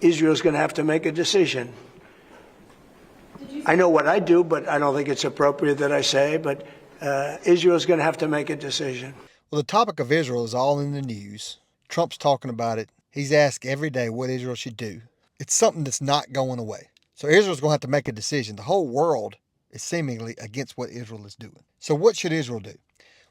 Israel's going to have to make a decision. I know what I do, but I don't think it's appropriate that I say, but Israel's going to have to make a decision. Well, the topic of Israel is all in the news. Trump's talking about it. He's asked every day what Israel should do. It's something that's not going away. So Israel's going to have to make a decision. The whole world is seemingly against what Israel is doing. So what should Israel do?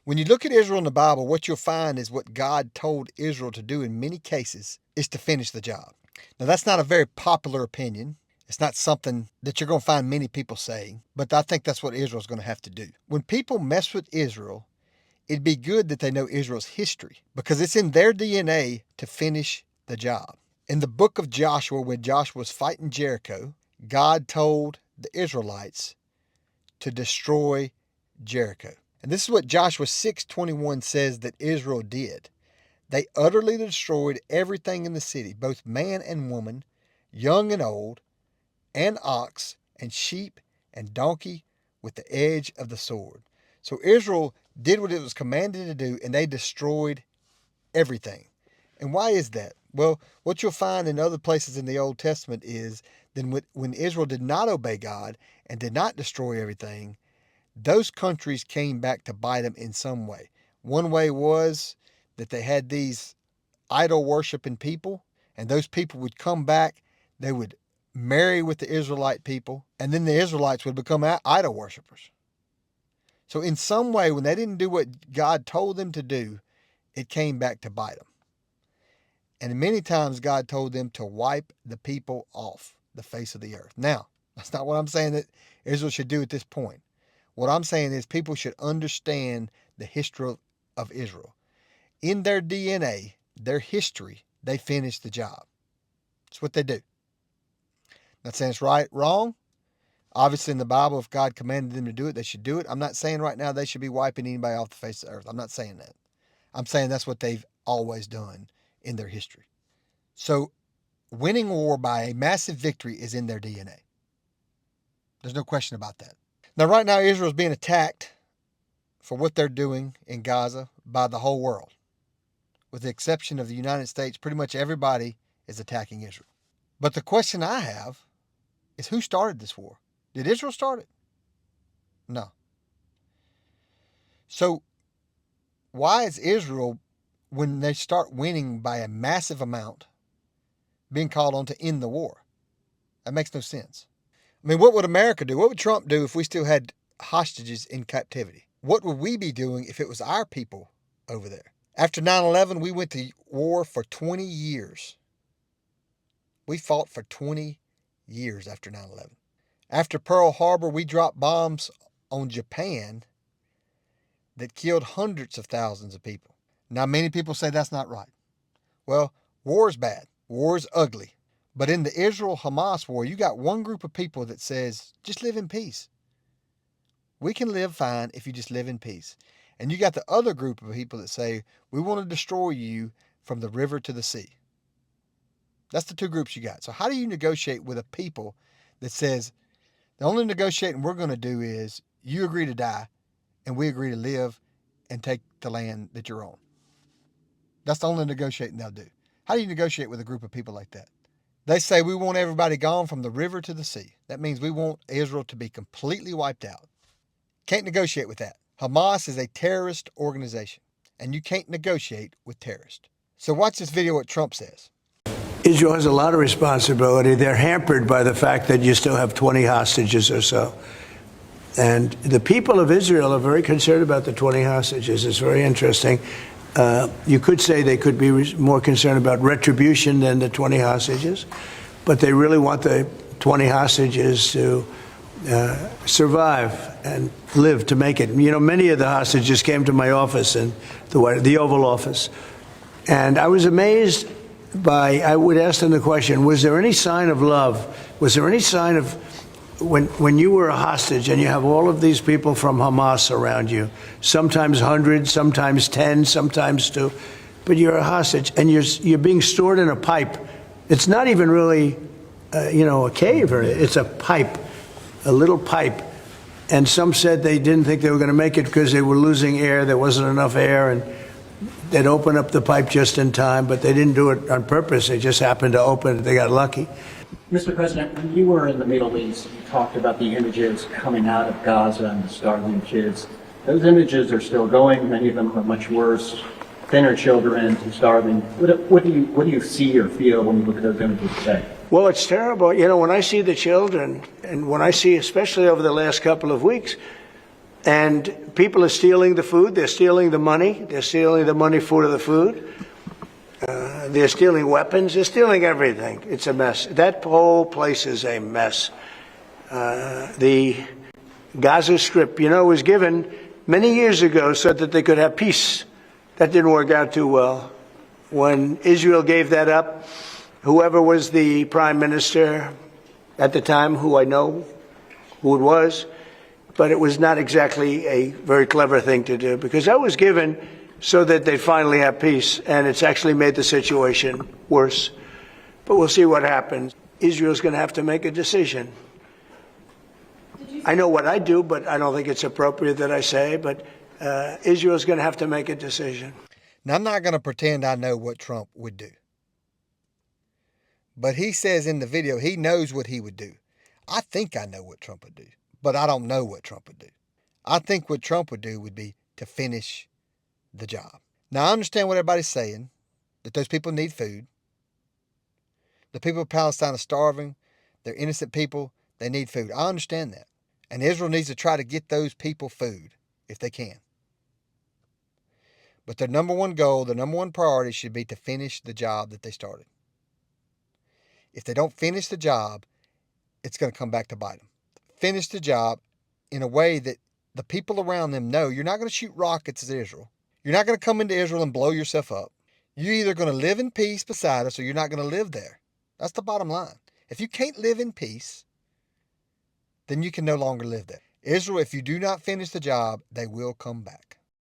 When you look at Israel in the Bible, what you'll find is what God told Israel to do in many cases is to finish the job. Now, that's not a very popular opinion. It's not something that you're going to find many people saying, but I think that's what Israel's going to have to do. When people mess with Israel, it'd be good that they know Israel's history because it's in their DNA to finish the job. In the book of Joshua, when Joshua was fighting Jericho, God told the Israelites to destroy Jericho. And this is what Joshua 6:21 says that Israel did. They utterly destroyed everything in the city, both man and woman, young and old, and ox, and sheep, and donkey, with the edge of the sword. So Israel did what it was commanded to do, and they destroyed everything. And why is that? Well, what you'll find in other places in the Old Testament is that when Israel did not obey God and did not destroy everything, those countries came back to bite them in some way. One way was that they had these idol-worshiping people, and those people would come back, they would marry with the Israelite people, and then the Israelites would become idol worshipers. So in some way, when they didn't do what God told them to do, it came back to bite them. And many times God told them to wipe the people off the face of the earth. Now, that's not what I'm saying that Israel should do at this point. What I'm saying is people should understand the history of Israel. In their DNA, their history, they finish the job. That's what they do. Not saying it's right, wrong. Obviously, in the Bible, if God commanded them to do it, they should do it. I'm not saying right now they should be wiping anybody off the face of the earth. I'm not saying that. I'm saying that's what they've always done in their history. So, winning war by a massive victory is in their DNA. There's no question about that. Now, right now, Israel is being attacked for what they're doing in Gaza by the whole world. With the exception of the United States, pretty much everybody is attacking Israel. But the question I have is who started this war? Did Israel start it? No. So why is Israel, when they start winning by a massive amount, being called on to end the war? That makes no sense. I mean, what would America do? What would Trump do if we still had hostages in captivity? What would we be doing if it was our people over there? After 9/11, we went to war for 20 years. We fought for 20 years after 9/11. After Pearl Harbor, we dropped bombs on Japan that killed hundreds of thousands of people. Now, many people say that's not right. Well, war is bad. War is ugly. But in the Israel-Hamas war, you got one group of people that says, just live in peace. We can live fine if you just live in peace. And you got the other group of people that say, we want to destroy you from the river to the sea. That's the two groups you got. So how do you negotiate with a people that says, the only negotiating we're going to do is you agree to die and we agree to live and take the land that you're on? That's the only negotiating they'll do. How do you negotiate with a group of people like that? They say we want everybody gone from the river to the sea. That means we want Israel to be completely wiped out. Can't negotiate with that. Hamas is a terrorist organization, and you can't negotiate with terrorists. So watch this video what Trump says. Israel has a lot of responsibility. They're hampered by the fact that you still have 20 hostages or so. And the people of Israel are very concerned about the 20 hostages. It's very interesting. You could say they could be more concerned about retribution than the 20 hostages, but they really want the 20 hostages to survive and live to make it. You know, many of the hostages came to my office in the Oval Office, and I was amazed by, I would ask them the question, was there any sign of love? Was there any sign of, when you were a hostage and you have all of these people from Hamas around you, sometimes 100, sometimes 10, sometimes 2, but you're a hostage and you're being stored in a pipe. It's not even really, a cave, or it's a pipe, a little pipe. And some said they didn't think they were going to make it because they were losing air. There wasn't enough air, and They'd open up the pipe just in time, but they didn't do it on purpose. They just happened to open it. They got lucky. Mr. President, when you were in the Middle East, you talked about the images coming out of Gaza and the starving kids. Those images are still going. Many of them are much worse. Thinner children starving. What do you see or feel when you look at those images today? Well, it's terrible. You know, when I see the children, and when I see, especially over the last couple of weeks, and people are stealing the food, they're stealing the money for the food. They're stealing weapons. They're stealing everything. It's a mess. That whole place is a mess. The Gaza Strip, you know, was given many years ago so that they could have peace. That didn't work out too well. When Israel gave that up, whoever was the prime minister at the time, who I know who it was, but it was not exactly a very clever thing to do, because that was given so that they finally have peace, and it's actually made the situation worse. But we'll see what happens. Israel's going to have to make a decision. I know what I do, but I don't think it's appropriate that I say, but Israel's going to have to make a decision. Now, I'm not going to pretend I know what Trump would do. But he says in the video he knows what he would do. I think I know what Trump would do, but I don't know what Trump would do. I think what Trump would do would be to finish the job. Now, I understand what everybody's saying, that those people need food. The people of Palestine are starving. They're innocent people. They need food. I understand that. And Israel needs to try to get those people food if they can. But their number one goal, their number one priority should be to finish the job that they started. If they don't finish the job, it's going to come back to bite them. Finish the job in a way that the people around them know you're not going to shoot rockets at Israel. You're not going to come into Israel and blow yourself up. You're either going to live in peace beside us or you're not going to live there. That's the bottom line. If you can't live in peace, then you can no longer live there. Israel, if you do not finish the job, they will come back.